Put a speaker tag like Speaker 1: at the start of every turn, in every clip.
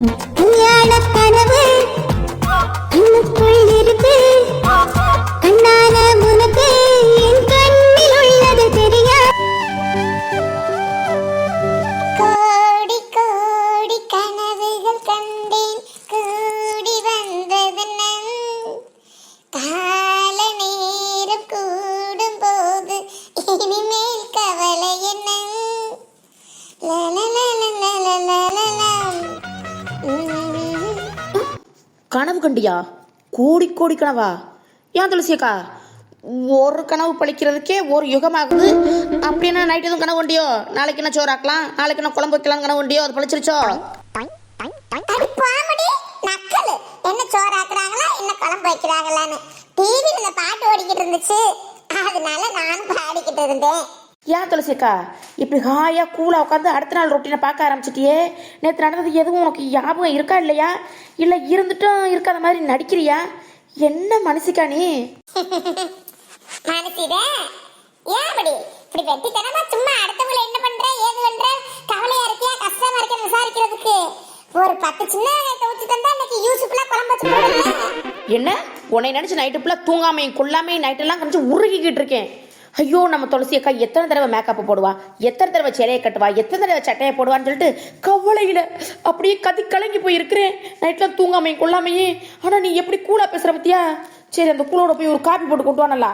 Speaker 1: கல்யாண கனவு இன்னுக்குள் இருக்கு கண்ணான உனக்கு என் கண்ணில் உள்ளது தெரியா கோடி கோடி கனவுகள் கண்டேன் கூடி வந்ததென்ன கால நேரம் கூடும் போது இனிமேல் கவலை என்ன
Speaker 2: கனவு கண்டியா? கோடி கோடி கனவா? ஏன் துளசியக்கா, ஒரு கனவு பழிக்கிறதுக்கே ஒரு யுகமாகுது. அப்படின்னா நைட் எதுவும் கனவு கண்டியோ? நாளைக்கு என்ன சோறு ஆக்கலாம், நாளைக்கு என்ன குழம்பு வைக்கலாம் கனவு கண்டியோ? அது பழிச்சிருச்சோ?
Speaker 1: என்ன சோறு ஆக்குறாங்களா, என்ன குழம்பு வைக்கிறாங்களான்னு டிவில இந்த பாட்டு ஓடிக்கிட்டு இருந்துச்சு, அதனால நானும் பாடிக்கிட்டு இருந்தேன்.
Speaker 2: ஏன் துளசியக்கா இப்படி ஹாயா கூலா உட்காந்து அடுத்த நாள் ரொட்டீனை பார்க்க ஆரம்பிச்சிட்டியே? நேற்று நடந்தது எதுவும் உனக்கு ஞாபகம் இருக்கா இல்லையா? இல்லை இருந்துட்டும் இருக்காத மாதிரி நடிக்கிறியா? என்ன மனசிக்கா நீ?
Speaker 1: மனசிடே ஏன் அப்படி இப்படி வெட்டித்தனமா சும்மா அடுத்தவங்களை என்ன பண்ற ஏது பண்ற கவலையா இருக்கியா கஷ்டமா இருக்கியா விசாரிக்கிறதுக்கு ஒரு 10 சின்ன வெங்காயத்தை ஊற்றி தந்தா இன்னைக்கு யூசுஃபுல்லா குழம்பு வச்சு போடுவேன்.
Speaker 2: என்ன உன்னை நினைச்சு நைட்டு ஃபுல்லாக தூங்காமையும் கொள்ளாமையும் நைட்டெல்லாம் கணிச்சு உருகிக்கிட்டு இருக்கேன். ஐயோ, நம்ம துளசி அக்கா எத்தனை தடவை மேக்கப் போடுவா, எத்தனை தடவை சேலையை கட்டுவா, எத்தனை தடவை சட்டையை போடுவான்னு சொல்லிட்டு கவலையில் அப்படியே கதி கலங்கி போய் இருக்கிறேன் நைட்லாம் தூங்காமையும் கொள்ளாமையே. ஆனால் நீ எப்படி கூலா பேசுகிற பத்தியா? சரி, அந்த கூலோட போய் ஒரு காப்பி போட்டு கொண்டு வானல்லா.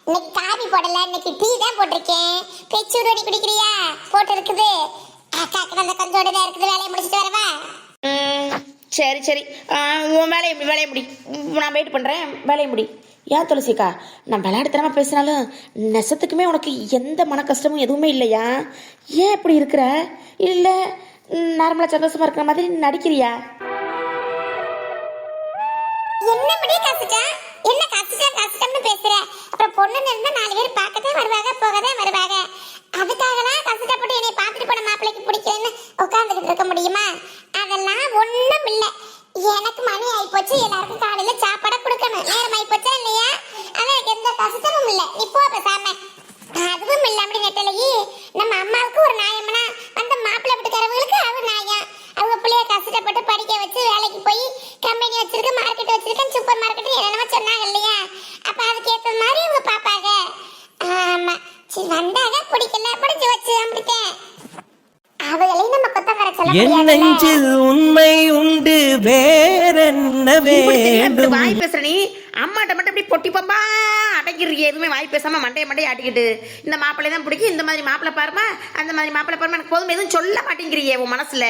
Speaker 1: இன்னைக்கு காபி போடல, இன்னைக்கு டீ தான் போட்டிருக்கேன். பெச்சூடு அடி குடிக்கிறியா? போட்டு இருக்குது. அக்காக்கு அந்த கஞ்சோட தான் இருக்குது. வேலையை முடிச்சிட்டு வரவா?
Speaker 2: சரி சரி, உன் வேலையை முடி. நான் வெயிட் பண்ணுறேன், வேலையை முடி. ஏன் துளசிக்கா, நான் விளையாடுத்தனமா பேசினாலும் நெசத்துக்குமே உனக்கு எந்த மன கஷ்டமும் எதுவுமே இல்லையா? ஏன் இப்படி இருக்கிற? இல்லை நார்மலாக சந்தோஷமா இருக்கிற மாதிரி நடிக்கிறியா?
Speaker 1: என்னபடி கஷ்டா? என்ன கஷ்டம்னு பேசுற? அப்புறம் பொண்ணு இருந்தா 4 பேர் பார்க்கதான் வருவாங்க, போகதான் வருவாங்க. அதுக்காகலாம் கஷ்டப்பட்டு என்னை பார்த்துட்டு போன மாப்பிள்ளைக்கு பிடிக்கலன்னு உட்காந்துக்கிட்டு இருக்க முடியுமா? அதெல்லாம் ஒண்ணும் இல்ல. எனக்கு மணி ஆயிப்போச்சு, எல்லாருக்கும் காலையில சாப்பாடு கொடுக்கணும். நேரம் ஆயிப்போச்சா இல்லையா? ஆனா எனக்கு எந்த கஷ்டமும் இல்ல. நீ போ பேசாம. அதுவும் இல்ல அப்படி நெட்டலையே, நம்ம அம்மாவுக்கு ஒரு நியாயம்னா அந்த மாப்பிள்ளை வீட்டுக்காரவங்களுக்கு அவர் நியாயம். அவங்க பிள்ளைய கஷ்டப்பட்டு படிக்க வச்சு வேலைக்கு போய் கம்பெனி வச்சிருக்க, மார்க்கெட் வச்சிருக்கேன், சூப்பர் மார்க்கெட் என்னென்னமோ சொன்னாங்க இல்லையா? அப்ப அதுக்கு ஏற்ற மாதிரி இவங்க பாப்பாங்க. ஆமா, சரி வந்தாங்க பிடிக்கல படிச்சு வச்சு அப்படிட்டேன். அவங்களையும் நம்ம கொத்தக்கார சொல்ல முடியாது.
Speaker 3: நெஞ்சில் உண்மை உண்டு வேறென்ன வேண்டும்.
Speaker 2: வாய் பேசுற நீ அம்மாட்ட மட்டும் இப்படி பொட்டி பம்பா அடைக்கிறீங்க. எதுவுமே வாய் பேசாம மண்டையை ஆட்டிக்கிட்டு இந்த மாப்பிள்ளை தான் பிடிக்கும், இந்த மாதிரி மாப்பிள்ளை பாருமா, அந்த மாதிரி மாப்பிள்ளை பாருமா, எனக்கு போதும் எதுவும் சொல்ல மாட்டேங்கிறீங்க. உன் மனசுல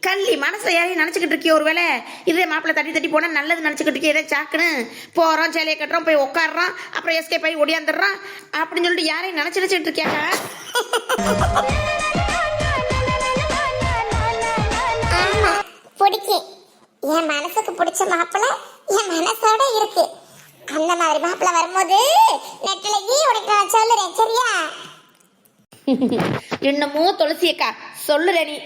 Speaker 2: கள்ளி மனசுல யாரையும் நினைச்சுக்கிட்டு இருக்கிய? ஒருவேளை இதே மாப்பிள்ளை தட்டி போனா நல்லது நினைச்சுக்கிட்டு இருக்கே, ஏதோ சாக்குன்னு போறோம், சேலையை கட்டுறோம், போய் உட்காடுறோம், அப்புறம் எஸ்கே போய் ஒடியாந்துடுறான் அப்படின்னு சொல்லிட்டு யாரையும் நினைச்சுட்டு இருக்கியாங்க?
Speaker 1: ஆமா, பிடிக்கும். என் மனசுக்கு பிடிச்ச மாப்பிள்ளை என் மனசோட இருக்கு. அந்த மாதிரி மாப்பிள்ளை வரும்போது நெட்டிலையே உனக்கு நான் சொல்லுறேன், சரியா?
Speaker 2: என்னமோ துளசியக்கா சொல்லுற நீ.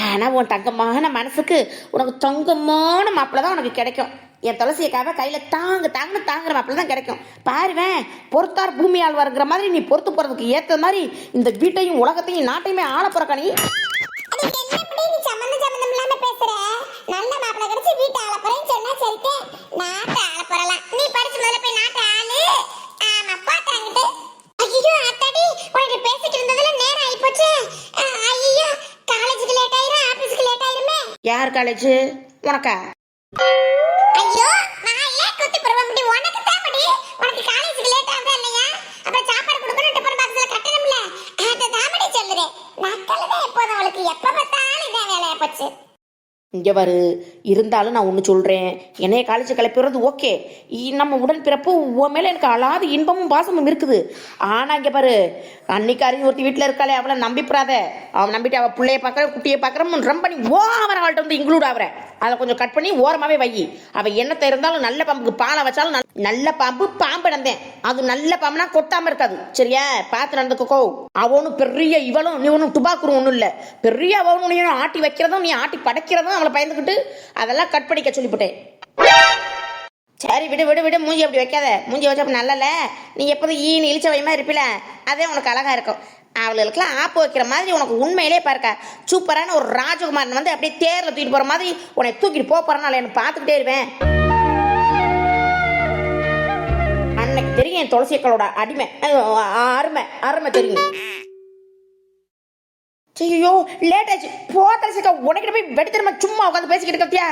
Speaker 2: ஆனா உன் தங்கமான மனசுக்கு உனக்கு தங்கமான மாப்பிள்ளை தான் உனக்கு கிடைக்கும். என் துளசியக்காவை கையில தாங்குற மாப்பிள்ளை தான் கிடைக்கும். பாருவேன், பொறுத்தார் பூமி ஆழ்வாருங்கிற மாதிரி நீ பொறுத்து போறதுக்கு ஏத்த மாதிரி இந்த வீட்டையும் உலகத்தையும் நாட்டையுமே ஆள போறக்கா நீ.
Speaker 1: சம்பந்தம் இல்லாம பேசுற. நல்ல மாப்பிள்ளை கிடைச்சு வீட்டை ஆள போறேன்னு சொன்னா சரிட்டே, நாட்டை ஆள போறலாம். நீ படிச்சு முதல்ல போய் நாட்டை ஆளு. ஆமா, பாத்தாங்கிட்டு. ஐயோ ஆத்தாடி, உனக்கு பேசிட்டு இருந்ததுல நேரம் ஆயிப்போச்சு. ஐயோ, காலேஜுக்கு லேட் ஆயிரும், ஆபீஸ்க்கு லேட் ஆயிருமே.
Speaker 2: யார் காலேஜ்? உனக்கா?
Speaker 1: ஐயோ, வாயில குத்தி போடுவ முடி. உனக்கு தான் முடி. உனக்கு காலேஜுக்கு லேட் ஆகுதா இல்லையா? அப்புறம் சாப்பாடு கொடுக்கணும், டிஃபன் பாக்ஸ்ல கட்டணும்ல. அதுதான் முடி சொல்லுறேன். நக்கலதான் எப்போதும் அவளுக்கு. எப்ப பார்த்தாலும் இதான் வேலையா போச்சு.
Speaker 2: இங்கே வரு. இருந்தாலும் நான் ஒன்று சொல்கிறேன், என்னைய காலேஜ் கிளப்பிடுறது ஓகே. நம்ம உடன் பிறப்பு உன் மேலே எனக்கு அழாத இன்பமும் பாசமும் இருக்குது. ஆனால் இங்கே பாரு, அன்னைக்கு அறிஞ்சு ஒருத்தி வீட்டில் இருக்காளே, அவளை நம்பிப்படாத. அவன் நம்பிட்டு அவள் பிள்ளைய பார்க்குற குட்டியை பார்க்குறோம் ரொம்ப பண்ணி ஓவர அவள்கிட்ட வந்து இன்க்ளூட் ஆகிற. அதை கொஞ்சம் கட் பண்ணி ஓரமாகவே வை. அவள் என்னத்தை இருந்தாலும் நல்ல பாம்புக்கு பாலை வச்சாலும் நல்ல பாம்பு நடந்தேன். அது நல்ல பாம்புனா கொட்டாமல் இருக்காது, சரியா? பார்த்து நடந்துக்கோ. அவனும் பெரிய இவளும் நீ ஒன்றும் துபாக்குரும் ஒன்றும் இல்லை. பெரிய அவனும் நீ ஆட்டி வைக்கிறதும் நீ ஆட்டி படைக்கிறதும் அவளை பயந்துக்கிட்டு அதெல்லாம் கட் பண்ணிக்க சொல்லிவிட்டேன். சரி விடு மூஞ்சி அப்படி வைக்காத. மூஞ்சி வச்ச அப்படி நல்லல. நீ எப்போதும் ஈன்னு இழிச்ச வைமா இருப்பில, அதே உனக்கு அழகா இருக்கும். அவளுக்கெல்லாம் ஆப்பு வைக்கிற மாதிரி உனக்கு உண்மையிலே பாருக்கா சூப்பரான ஒரு ராஜகுமாரன் வந்து அப்படியே தேரில் தூக்கிட்டு போகிற மாதிரி உன்னை தூக்கிட்டு போகிறானால எனக்கு பார்த்துக்கிட்டே இருவேன். அன்னைக்கு தெரியும் என் துளசியக்களோட அடிமை அருமை அருமை தெரியும். ஐயோ லேட் ஆச்சு போத்தரசிக்கா உனக்கிட்ட போய் வெடி திரும்ப சும்மா உட்காந்து பேசிக்கிட்டு கத்தியா.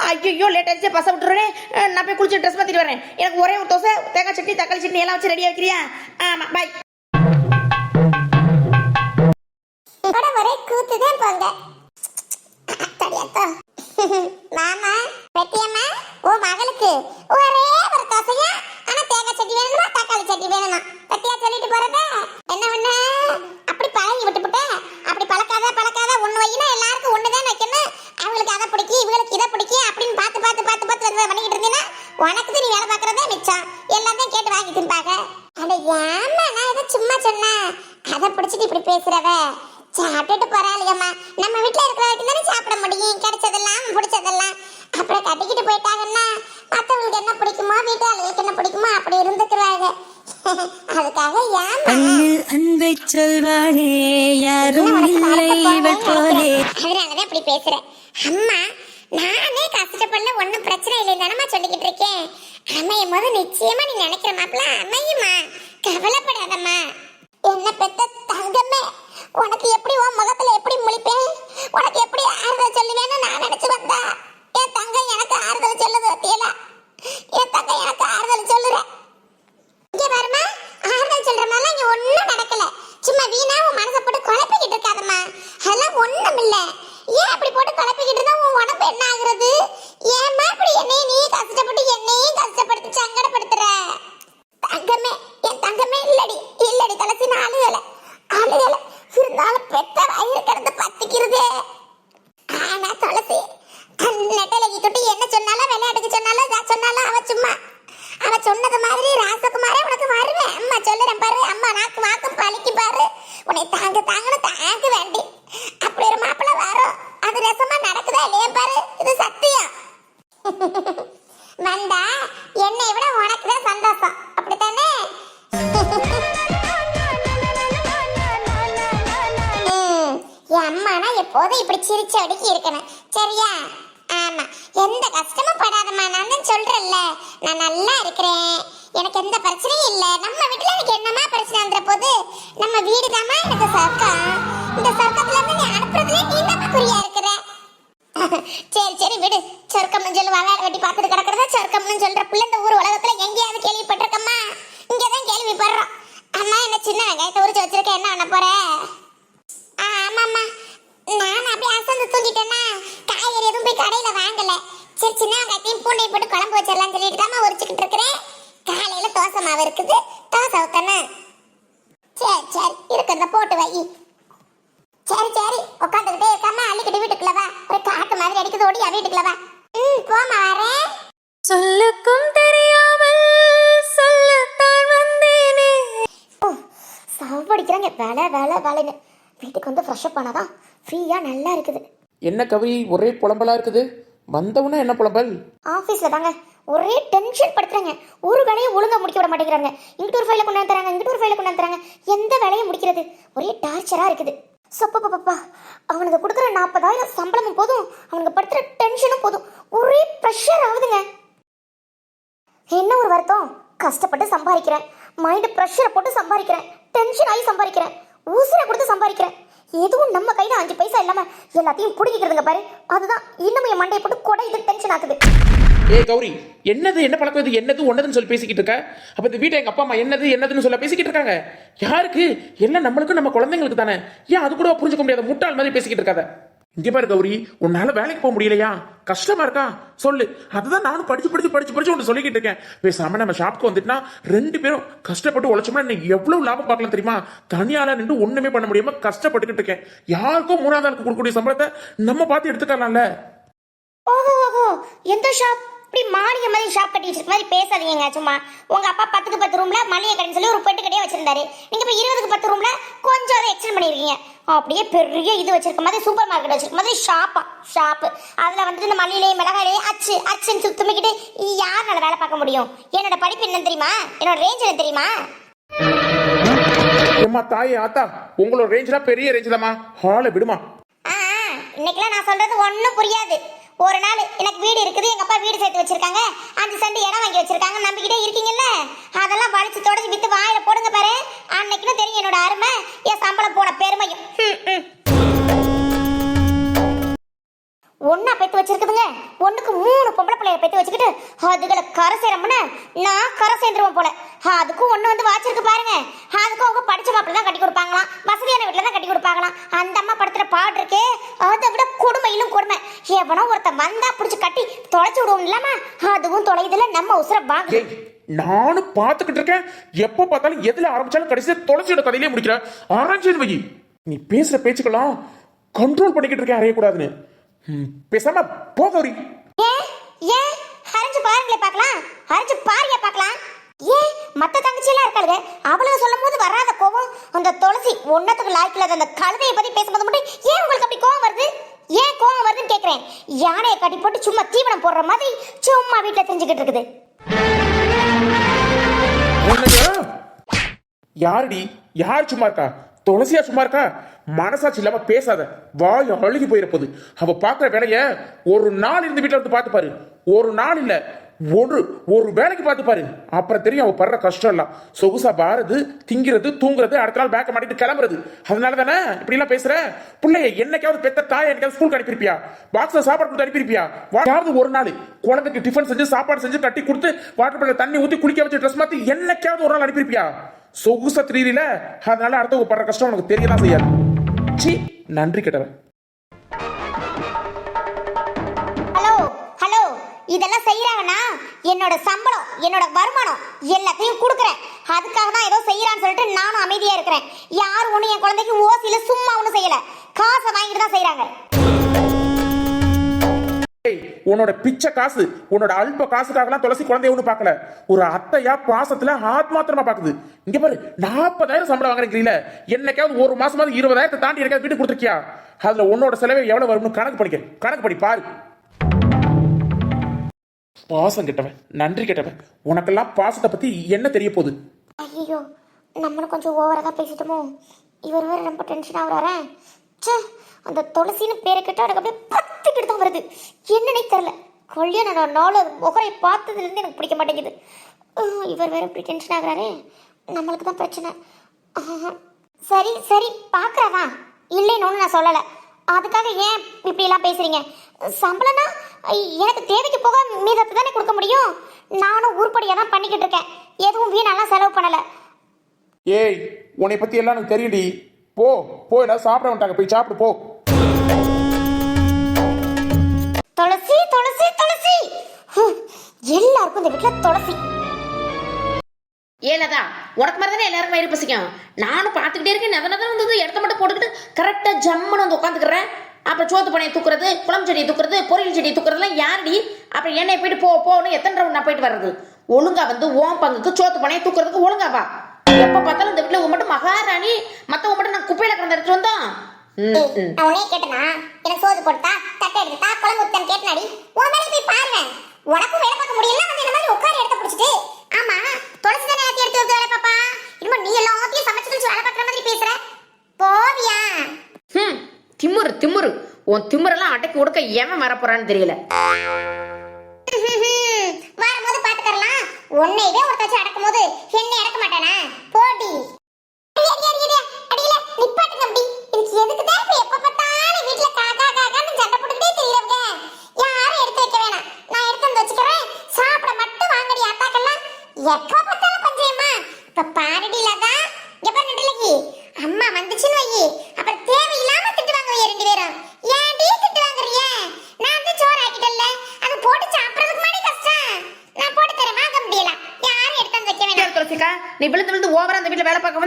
Speaker 2: ஐயோ லேட் ஆச்சு பச விட்டுறேன். நான் போய் குளிச்சு ட்ரெஸ் மாற்றிட்டு வரேன். எனக்கு ஒரே ஒரு தோசை தேங்காய் சட்னி தக்காளி சட்னி எல்லாம் வச்சு ரெடியாக வைக்கிறியா? ஆமாம் பாய்.
Speaker 1: ஒரே கூத்துதான் போங்க. மாமா பெட்டியம்மா ஓ மகளுக்கு ஒரே ஒரு தோசையா ஆனா தேங்காய் சட்னி வேணுமா தக்காளி சட்னி வேணுமா பத்தியா சொல்லிட்டு போறத என்ன பண்ண அப்படி பழகி விட்டுப்புட்ட. அப்படி பழக்காத ஒண்ணு வையினா எல்லாருக்கும் ஒண்ணுதான் வைக்கணும். அவங்களுக்கு அதை பிடிக்கும் இவங்களுக்கு இதை பிடிக்கும் அப்படின்னு பார்த்து பண்ணிக்கிட்டு இருந்தீங்கன்னா உனக்கு நீ வேலை பார்க்கறதே மிச்சம். எல்லாத்தையும் கேட்டு வாங்கி தின்பாங்க. அட ஏமா நான் இதை சும்மா சொன்னேன். அதை பிடிச்சிட்டு இப்படி பேசுறவ சாப்பிட்டுட்டு போறாளியம்மா. நம்ம வீட்டுல இருக்கிற வரைக்கும் தானே சாப்பிட முடியும். கிடைச்சதெல்லாம் பிடிச்சதெல்லாம் அப்புறம் கட்டிக்கிட்டு போயிட்டாங்கன்னா மற்றவங்களுக்கு என்ன பிடிக்குமோ வீட்டு ஆளுகளுக்கு என்ன பிடிக்குமோ அப்படி இருந்துக்கிறாங்க. அதுக்காக
Speaker 3: அன்பை சொல்வாரே யாரும்
Speaker 1: அதனாலதான் இப்படி பேசுறேன். அம்மா நானே கஷ்டப்படல ஒன்னும் பிரச்சனை இல்லைன்னு சொல்லிக்கிட்டு இருக்கேன். அமையும் போது நிச்சயமா நீ நினைக்கிற மாப்பிள்ள அமையுமா கவலைப்படாதம்மா. என்ன பெத்த தங்கமே உனக்கு எப்படி உன் முகத்துல எப்படி முழிப்பேன் உனக்கு எப்படி ஆறுதல் சொல்லுவேன்னு நான் நினைச்சு வந்தா என் தங்கம் எனக்கு ஆறுதல் சொல்லுது வத்தியல. என் தங்கம் எனக்கு ஆறுதல் சொல்லுற இங்க பாருமா. ஆறுதல் சொல்ற மாதிரிலாம் இங்க ஒண்ணும் நடக்கல. சும்மா வீணா உன் மனசை போட்டு குழப்பிக்கிட்டு இருக்காதம்மா. அதெல்லாம் ஒண்ணும் இல்ல. ஏன் அப்படி போட்டு குழப்பிக்கிட்டு இருந்தா உன் உடம்பு என்ன ஆகுறது? ஏமா இப்படி என்னையும் நீ கஷ்டப்பட்டு என்னையும் கஷ்டப்படுத்தி சங்கடப்படுத்துற? தங்கமே என் தங்கமே இல்லடி கலசி நான் அழுகல இருந்தாலும் பெத்த வயிறு கிடந்து பத்திக்கிறதே. ஆனா துளசி நெட்டலகி தொட்டி என்ன சொன்னாலும் விளையாட்டுக்கு சொன்னாலும் அவ சும்மா அவ சொன்னது மாதிரி ராசகுமாரே உனக்கு வருவேன். அம்மா சொல்லுறேன் பாரு. அம்மா நாக்கு வாக்கும் பழிக்கு பாரு. உன்னை தாங்கன்னு தாங்க வேண்டி அப்படி ஒரு மாப்பிள்ள வரும். அது ரசமா நடக்குதா இல்லையா பாரு. இது சத்தியம். வந்தா என்னை விட உனக்குதான் சந்தோஷம் அப்படித்தானே? என் அம்மானா எப்போதும் இப்படி சிரிச்ச அடிக்கி இருக்கணும் சரியா? ஆமா எந்த கஷ்டமும் படாதம்மா. நான் சொல்றேன்ல நான் நல்லா இருக்கிறேன். எனக்கு எந்த பிரச்சனையும் இல்ல. நம்ம வீட்டுல எனக்கு என்னமா பிரச்சனை வந்துற போது நம்ம வீடு தாமா எனக்கு சொர்க்கம். இந்த சொர்க்கத்துல இருந்து நீ அனுப்புறதுல நீ தான் குறியா இருக்கிற. சரி விடு. சொர்க்கம்னு சொல்லி வேலை வெட்டி பார்த்துட்டு கிடக்கிறதா சொர்க்கம்னு சொல்ற பிள்ளை இந்த ஊர் உலகத்துல எங்கேயாவது கேள்விப்பட்டிருக்கம்மா? இங்கதான் கேள்விப்படுறோம். அம்மா என்ன சின்ன வெங்காயத்தை உரிச்சு வச்சிருக்க என்ன பண்ண போற? ஆமாம்மா நான் அப்படியே அசந்து தூங்கிட்டேன்னா காய்கறி எதுவும் போய் கடையில வாங்கல. சரி சின்ன வெங்காயத்தையும் பூண்டையும் போட்டு குழம்பு வச்சிடலாம்னு சொல்லிட்டு தான் உரிச்சுக்கிட்டு இருக்கிறேன். காலையில தோசை மாவு இருக்குது தோசை ஊத்தன. சரி இருக்கிறத போட்டு வை. சரி உட்காந்துக்கிட்டே இருக்காம அள்ளிக்கிட்டு வீட்டுக்குள்ள வா. ஒரு காட்டு மாதிரி அடிக்குது ஓடி வீட்டுக்குள்ள வா. போமா வரேன்.
Speaker 4: சொல்லுக்கும் தெரியாமல் சொல்லத்தான் வந்தேனே.
Speaker 1: சாவடிக்கிறாங்க வேலைன்னு. வீட்டுக்கு வந்து ஃப்ரெஷ் அப் பண்ணாதான் ஃப்ரீயா நல்லா இருக்குது.
Speaker 5: என்ன கவி ஒரே புலம்பலா இருக்குது? வந்தவனா என்ன புலம்பல்?
Speaker 1: ஆபீஸ்ல தாங்க ஒரே டென்ஷன் படுத்துறாங்க. ஒரு வேலையை ஒழுங்கா முடிக்க விட மாட்டேங்கிறாங்க. இங்கிட்ட ஒரு ஃபைல கொண்டாந்து தராங்க இங்கிட்ட ஒரு ஃபைல கொண்டாந்து தராங்க. எந்த வேலையை முடிக்கிறது? ஒரே டார்ச்சரா இருக்குது. சொப்பப்பா அவனுக்கு கொடுக்குற 40,000 சம்பளமும் போதும் அவனுக்கு படுத்துற டென்ஷனும் போதும். ஒரே ப்ரெஷர் ஆகுதுங்க. என்ன ஒரு வருத்தம். கஷ்டப்பட்டு சம்பாதிக்கிறேன். மைண்ட் ப்ரெஷரை போட்டு சம்பாதிக்கிறேன். டென்ஷன் ஆகி சம்பாதிக்கிறேன். ஊசிரை கொடுத்து சம்பாதிக்கிறேன். எதுவும் நம்ம கையில 5 பைசா இல்லாம எல்லாத்தையும் பிடிக்கிறதுங்க பாரு. அதுதான் இன்னும் என் மண்டையை போட்டு கொடை இது டென்ஷன் ஆகுது.
Speaker 5: கௌரி என்ன பழக்கம் இது? என்னது ஒன்னதுன்னு சொல்லி பேசிக்கிட்டு இருக்க? அப்ப இந்த வீட்டை எங்க அப்பா அம்மா என்னதுன்னு சொல்ல பேசிக்கிட்டு இருக்காங்க. யாருக்கு? எல்லாம் நம்மளுக்கு நம்ம குழந்தைங்களுக்கு தானே. ஏன் அது கூட புரிஞ்சுக்க முடியாத முட்டாள் மாதிரி பேசிக்கிட்டு இருக்காத. இங்க பாரு கௌரி, உன்னால வேலைக்கு போக முடியலையா? கஷ்டமா இருக்கா சொல்லு. அதுதான் நானும் படிச்சு ஒன்று சொல்லிக்கிட்டு இருக்கேன். பேசாம நம்ம ஷாப்க்கு வந்துட்டுனா 2 பேரும் கஷ்டப்பட்டு உழைச்சோம்னா இன்னைக்கு எவ்வளவு லாபம் பார்க்கலாம் தெரியுமா? தனியால நின்று ஒண்ணுமே பண்ண முடியாம கஷ்டப்பட்டுக்கிட்டு இருக்கேன். யாருக்கும் 3வது ஆளுக்கு கொடுக்கக்கூடிய சம்பளத்தை நம்ம பார்த்து எடுத்துக்கலாம்ல.
Speaker 1: ஓஹோ எந்த ஷாப்? இப்படி மானிய மாதிரி ஷாப் கட்டி வச்சிருக்க மாதிரி பேசாதீங்க. சும்மா உங்க அப்பா 10க்கு 10 ரூம்ல மளிகை கடைன்னு சொல்லி ஒரு பெட்டு கடையே வச்சிருந்தாரு. நீங்க இப்ப 20க்கு 10 ரூம்ல கொஞ்சம் எக்ஸ்டெண்ட் பண்ணிருக்கீங்க. அப்படியே பெரிய இது வச்சிருக்க மாதிரி சூப்பர் மார்க்கெட் வச்சிருக்க மாதிரி ஷாப்பு. அதுல வந்துட்டு இந்த மல்லியிலே மிளகாயிலே அச்சுன்னு சுத்தமிக்கிட்டு யாருனால வேலை பார்க்க முடியும்? என்னோட படிப்பு என்ன தெரியுமா? என்னோட ரேஞ்ச் என்ன தெரியுமா?
Speaker 5: ஏம்மா தாயே ஆத்தா, உங்களோட ரேஞ்ச்லாம் பெரிய ரேஞ்ச் தாம்மா. ஹாலை விடுமா.
Speaker 1: இன்னைக்கெல்லாம் நான் சொல்றது ஒண்ணும் புரியாது. ஒரு நாள் எனக்கு வீடு இருக்குது, எங்க அப்பா வீடு சேர்த்து வச்சிருக்காங்க, 5 சென்ட் இடம் வாங்கி வச்சிருக்காங்க, நம்பிக்கிட்டே இருக்கீங்கல்ல, அதெல்லாம் வலிச்சு தொடச்சு வித்து வாயில போடுங்க பாரு. அன்னைக்குன்னு தெரியும் என்னோட அருமை, என் சம்பளம் போன பெருமையும். ஒன்னா பெத்து வச்சிருக்குதுங்க, ஒண்ணுக்கு 3 பொம்பளை பிள்ளைய பெத்து வச்சுக்கிட்டு அதுகளை கரை சேரமுன்னு நான் கரை சேர்ந்துருவோம் போல. அதுக்கும் ஒண்ணு வந்து வாச்சிருக்கு பாருங்க. அதுக்கும் அவங்க படிச்ச மாப்பிள்ள தான் கட்டி கொடுப்பாங்களாம், வசதியான வீட்டுல தான் கட்டி கொடுப்பாங்களாம். அந்த அம்மா படுத்துற பாடு இருக்கே, அதை விட கொடுமை இன்னும் கொடுமை. எவனோ ஒருத்த வந்தா புடிச்சு கட்டி தொலைச்சு விடுவோம் இல்லாம, அதுவும் தொலைதுல நம்ம உசுர வாங்க.
Speaker 5: நானும் பாத்துக்கிட்டு இருக்கேன், எப்ப பார்த்தாலும் எதுல ஆரம்பிச்சாலும் கடைசியா தொலைச்சியோட கதையிலே முடிக்கிற. ஆரம்பிச்சு வை. நீ பேசுற பேச்சுக்கெல்லாம் கண்ட்ரோல் பண்ணிக்கிட்டு இருக்கேன், அறையக்கூடாதுன்னு. பேசாம போ கௌரி.
Speaker 1: ஏன் ஏன் ஹரிஞ்சு பாருங்களே பார்க்கலாம், ஹரிஞ்சு பாருங்க பார்க்கலாம். ஏன் மத்த தங்கச்சி எல்லாம் இருக்காளுங்க, அவளுக்கு சொல்லும் போது வராத கோவம் அந்த துளசி ஒன்னத்துக்கு லாய்க்கல. அந்த கழுதையை பத்தி பேசும்போது மட்டும் ஏன் உங்களுக்கு அப்படி கோவம் வருது? ஏன் கோவம் வருதுன்னு கேக்குறேன். யானையை கட்டி போட்டு சும்மா தீவனம் போடுற மாதிரி சும்மா வீட்டுல தெரிஞ்சுக்கிட்டு இருக்குது.
Speaker 5: யாருடி? யார் சும்மா இருக்கா? துளசியா சும்மா இருக்கா? மனசாட்சி இல்லாம பேசாத, வாய் அழுகி போயிட போகுது. அவ பாக்குற வேலைய ஒரு நாள் இருந்து வீட்டுல வந்து பார்த்து பாரு. ஒரு நாள் இல்ல, ஒரு வேலைக்கு பார்த்து பாரு. அப்புறம் தெரியும் அவ படுற கஷ்டம் எல்லாம். சொகுசா பாருது, திங்கிறது, தூங்குறது, அடுத்த நாள் பேக்க மாட்டிட்டு கிளம்புறது. அதனால தானே இப்படி எல்லாம் பேசுற. பிள்ளைய என்னைக்காவது பெத்த தாய் என்னைக்காவது ஸ்கூலுக்கு அனுப்பியிருப்பியா? பாக்ஸ்ல சாப்பாடு கொடுத்து அனுப்பியிருப்பியா? யாவது ஒரு நாள் குழந்தைக்கு டிஃபன் செஞ்சு சாப்பாடு செஞ்சு கட்டி கொடுத்து வாட்டர் பாட்டில் தண்ணி ஊத்தி குளிக்க வச்சு ட்ரெஸ் மாத்தி என்னைக்காவது ஒரு நாள் அனுப்பியிருப்பியா? சொகுசா திரீரில. அதனால அடுத்தவங்க படுற கஷ்டம் உனக்கு தெரியதான் செய்யாது. சி, நன்றி கேட்டவன்.
Speaker 1: ஹலோ ஹலோ, இதெல்லாம் செய்யறாங்கன்னா என்னோட சம்பளம் என்னோட வருமானம் எல்லாத்தையும் கொடுக்குறேன். அதுக்காக தான் ஏதோ செய்யறான்னு சொல்லிட்டு நானும் அமைதியா இருக்கிறேன். யாரும் ஒண்ணு என் குழந்தைக்கு ஓசியில சும்மா ஒண்ணும் செய்யல, காசை வாங்கிட்டு தான் செய்யறாங்க.
Speaker 5: உன்னோட பிச்சை காசு, உன்னோட அல்ப காசுக்காகலாம் துளசி குழந்தைய ஒண்ணு பார்க்கல. ஒரு அத்தையா பாசத்துல ஆத்மாத்திரமா பாக்குது. இங்க பாரு, 40,000 சம்பளம் வாங்குறீங்களா? என்னைக்காவது ஒரு மாசமாவது 20,000 தாண்டி எனக்காவது வீட்டு கொடுத்துருக்கியா? அதுல உன்னோட செலவு எவ்வளவு வரும்னு கணக்கு பண்ணி பாரு. பாசம் கெட்டவன், நன்றி கெட்டவன். உனக்கெல்லாம் பாசத்தை பத்தி என்ன தெரிய போகுது?
Speaker 1: ஐயோ, நம்மளும் கொஞ்சம் ஓவரா தான் பேசிட்டோமோ. இவர் வேற ரொம்ப டென்ஷன் ஆகுறாரே. ச்சே, அந்த துளசின்னு பேரை கேட்டா எனக்கு அப்படியே 10 கிட்ட வருது. என்னன்னே தெரியல. கல்யாண நாள் முகரை பார்த்ததுல இருந்து எனக்கு பிடிக்க மாட்டேங்குது. இவர் வேற இப்படி டென்ஷன் ஆகுறாரே, நம்மளுக்கு தான் பிரச்சனை. சரி சரி பாக்குறதா இல்லைன்னு நான் சொல்லலை. அதுக்காக ஏன் இப்படி எல்லாம் பேசுறீங்க? சம்பளம்னா எனக்கு தேவைக்கு போக மீதத்தை தானே கொடுக்க முடியும். நானும் உருப்படியா தான் பண்ணிக்கிட்டு இருக்கேன், எதுவும் வீணெல்லாம் செலவு பண்ணல.
Speaker 5: ஏய், உன்னை பத்தி எல்லாம் எனக்கு தெரியும்டி. போ போ, எல்லாம் சாப்பிட வந்துட்டாங்க, போய் சாப்பிடு போ.
Speaker 1: துளசி துளசி துளசி, எல்லாருக்கும் இந்த வீட்டுல துளசி.
Speaker 2: ஏலதா, உனக்கு மாதிரி தானே எல்லாருக்கும் வயிறு பசிக்கும். நானும் பார்த்துக்கிட்டே இருக்கேன். நதனதான் வந்து இடத்த மட்டும் போட்டுக்கிட்டு கரெக்டா ஜம்முன்னு வந்து உட்காந்துக்கிறேன். அப்புறம் சோத்து பனையை தூக்குறது, குளம் செடியை தூக்குறது, பொரியல் செடியை தூக்குறதுலாம் யாருடி? அப்புறம் என்னை போயிட்டு போகணும் எத்தனை ரவுண்ட் நான் போயிட்டு வர்றது? ஒழுங்கா வந்து ஓம் பங்குக்கு சோத்து பனையை தூக்குறதுக்கு ஒழுங்காவா? எப்ப பார்த்தாலும் இந்த வீட்டுல மட்டும் மகாராணி, மத்தவங்க மட்டும் நான் குப்பையில கிடந்து எடுத்துட்டு வந்தோம்.
Speaker 1: அவனே கேட்டனா எனக்கு சோறு போட்டா தட்டை எடுத்தா குழம்பு ஊத்தன் கேட்டனாடி. உன் வேலையை போய் பாருங்க. உனக்கும் வேலை பார்க்க முடியல, வந்து இந்த மாதிரி உட்கார எடுத்து பிடிச்சிட்டு. ஆமா, துளசி தானே ஏத்தி எடுத்து வந்து வேலை பாப்பா. இனிமே நீ எல்லாத்தையும் சமைச்சு வச்சு வேலை பார்க்குற மாதிரி பேசுற. போவியா?
Speaker 2: திமுரு உன் திமுறெல்லாம் அடக்கி கொடுக்க ஏன் வரப்போறான்னு தெரியல.
Speaker 1: வரும்போது பாத்துக்கலாம். உன்னையவே ஒருத்தாச்சும் அடக்கும் போது என்ன அடக்க மாட்டானா? போடி. அடியில நிப்பாட்டுங்க அப்படி. எனக்கு எதுக்கு தான் இப்ப எப்ப பார்த்தாலும் வீட்டுல காக்கா காக்கான்னு சண்டை போட்டுக்கிட்டே தெரியறவங்க. யாரும் எடுத்து வைக்க வேணாம், நான் எடுத்து வந்து வச்சுக்கிறேன். சாப்பிட மட்டும் வாங்கடி. அத்தாக்கெல்லாம் எப்ப பார்த்தாலும் பஞ்சயமா. இப்ப பாரடியிலதான் எப்ப நெட்டலகி அம்மா வந்துச்சுன்னு வை, அப்புறம் தேவையில்லாம திட்டுவாங்க 2 பேரும். ஏன்டி திட்டு வாங்குறிய? நான் தான் சோறு ஆக்கிட்டல்ல, அது போட்டு சாப்பிடறதுக்கு மாதிரி கஷ்டம். நான் போட்டு தரேன், வாங்க முடியல. யாரும் எடுத்து வந்து வைக்க வேணாம்.
Speaker 2: துளசிக்கா, நீ விழுந்து ஓவரா அந்த வீட்டுல வேலை பார்க்க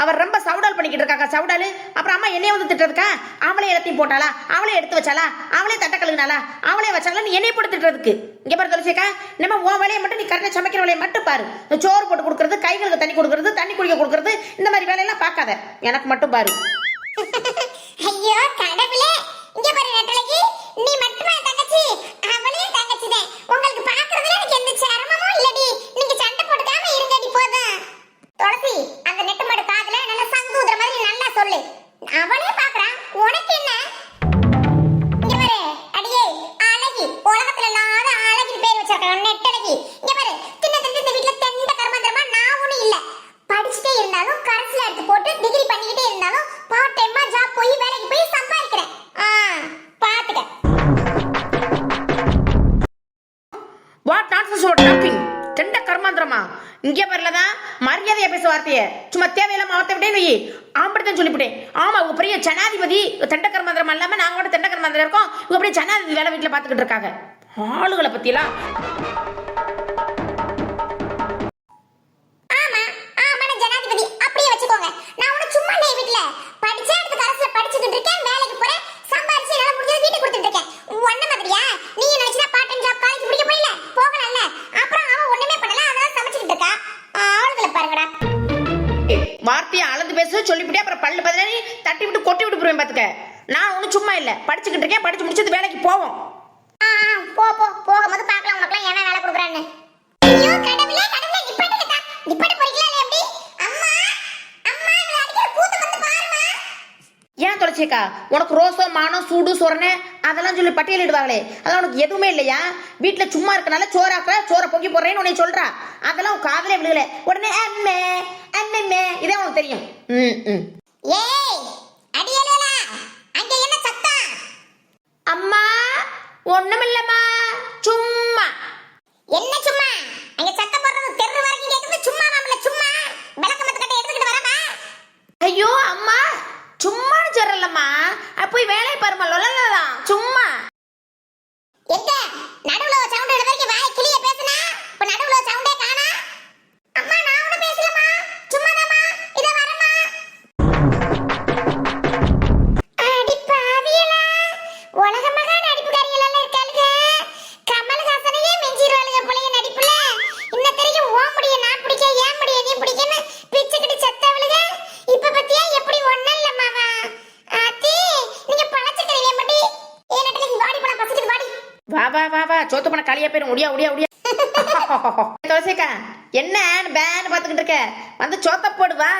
Speaker 2: அவர் ரொம்ப சவுடால் பண்ணிக்கிட்டு இருக்காங்க. சவுடாலு. அப்புறம் அம்மா என்னைய வந்து திட்டுறதுக்கா? அவளே எல்லாத்தையும் போட்டாளா? அவளே எடுத்து வச்சாளா? அவளே தட்டை கழுவினாளா? அவளே வச்சாலா? நீ என்னைய போட்டு திட்டுறதுக்கு? இங்க பாரு துளசிக்கா, நம்ம உன் வேலையை மட்டும் நீ கரெக்டா சமைக்கிற வேலையை மட்டும் பாரு. சோறு போட்டு கொடுக்கறது, கைகளுக்கு தண்ணி கொடுக்கறது, தண்ணி குடிக்க கொடுக்கறது, இந்த மாதிரி வேலையெல்லாம் பார்க்காத. எனக்கு மட்டும் பாரு.
Speaker 1: ஐயோ கடவுளே, இங்க பாரு நெட்டலகி, நீ மட்டுமா தங்கச்சி? அவளையும் தங்கச்சிதான். உங்களுக்கு பாக்குறதுல எனக்கு எந்த சிரமமும் இல்லடி. நீங்க சண்டை போட்டுக்காம இருங்கடி போதும். துளசி, அந்த நெட்டு மாடு காதுல நல்ல சங்கு
Speaker 2: சொன்னேன்னு வை, ஆம்படித்தான் சொல்லிவிட்டேன். ஆமா, உங்க பெரிய ஜனாதிபதி தண்டக்கர் மந்திரம் இல்லாம நாங்க கூட தண்டக்கர் மந்திரம் இருக்கோம். இவங்க பெரிய ஜனாதிபதி வேலை வீட்டுல பாத்துக்கிட்டு இருக்காங்க. ஆளுகளை பத்தியெல்லாம்
Speaker 1: ஆமா ஆமா நான் ஜனாதிபதி அப்படியே வச்சுக்கோங்க. நான் உன சும்மா இல்ல வீட்ல படிச்ச இடத்துக்கு அரசுல படிச்சுக்கிட்டு இருக்கேன், வேலைக்கு போறேன், சம்பாரிச்சு என்னால முடிஞ்சது வீட்டுக்கு கொடுத்துட்டு இருக்கேன். ஒண்ணு மாதிரியா நீ நினைச்சா பார்ட் டைம் ஜாப் காலேஜ் முடிக்க போயில போகலல்ல. அப்புறம் அவன் ஒண்ணுமே பண்ணல, அதனால சமைச்சிட்டு இருக்கா. ஆளுகளை பாருங்கடா.
Speaker 2: வார்த்தையை அளந்து பேச சொல்லிவிட்டே அப்புறம் பல்லு பதினி தட்டி விட்டு கொட்டி விட்டு போறேன் பாத்துக்க. நான் ஒன்னும் சும்மா இல்ல, படிச்சுக்கிட்டு இருக்கேன், படிச்சு முடிச்சது வேலைக்கு போவோம்.
Speaker 1: போ போ போகும்போது பார்க்கலாம் உனக்குலாம் என்ன வேலை கொடுக்குறான்னு. ஐயோ கடவுளே கடவுளே நிப்பாட்டுடா. நிப்பாட்ட போறீங்களா இல்ல எப்படி? அம்மா அம்மா இது அடிக்கிற கூத்து வந்து பாருமா.
Speaker 2: ஏன் தொலைச்சேக்கா, உனக்கு ரோசம் மானம் சூடு சொரணை அதெல்லாம் சொல்லி பட்டியலிடுவாங்களே, அதெல்லாம் உனக்கு எதுவுமே இல்லையா? வீட்டுல சும்மா இருக்கனால சோறாக்க சோற பொங்கி போடுறேன்னு உன்னை சொல்றா. அதெல்லாம் உன் காதலே விழுகல. உடனே அம்மே அம்மே இதே உனக்கு தெரியும்.
Speaker 1: ஏய் அடியலலா அங்க என்ன சத்தம்?
Speaker 2: அம்மா ஒண்ணுமில்லம்மா, சும்மா.
Speaker 1: என்ன சும்மா? அங்க சத்தம் போடுறது தெரு வரைக்கும் கேக்குது. சும்மா மாமல சும்மா விளக்க மத்தக்கட்ட எடுத்துக்கிட்டு வரமா?
Speaker 2: ஐயோ அம்மா சும்மான்னு சொல்றலம்மா, போய் வேலையை பாருமா. லொலலாம் சும்மா.
Speaker 1: எங்க நடுவுல சவுண்ட் எடுத்து வரைக்கும் வாய் கிளிய பேசுனா இப்ப நடுவுல சவுண்டே காணா. அம்மா நான் ஒண்ணு பேசலமா, சும்மாதாம்மா இத வரமா. அடி பாவியலா, உலக மகா நடிப்புக்காரிகள் எல்லாம் இருக்காளுங்க. கமல்ஹாசனையே மெஞ்சிருவாளுங்க போலயே நடிப்புல. இன்னத்தரைக்கும் ஓ முடிய நான் பிடிக்க, ஏன் முடிய நீ பிடிக்கன்னு பிச்சுக்கிட்டு செத்தவளுங்க. இப்ப பத்தியா எப்படி ஒண்ணு இல்லம்மாவா. ஆத்தி நீங்க பழச்சக்கறிவே மட்டி ஏனட்டல நீ வாடி போன பசிக்குது வாடி.
Speaker 2: வா வா வா வா, சோத்து பண்ண களியா பேரும் முடியா முடியா முடியா. துளசிக்கா என்ன பேன் பாத்துக்கிட்டு இருக்க, வந்து சோத்த போடு வா.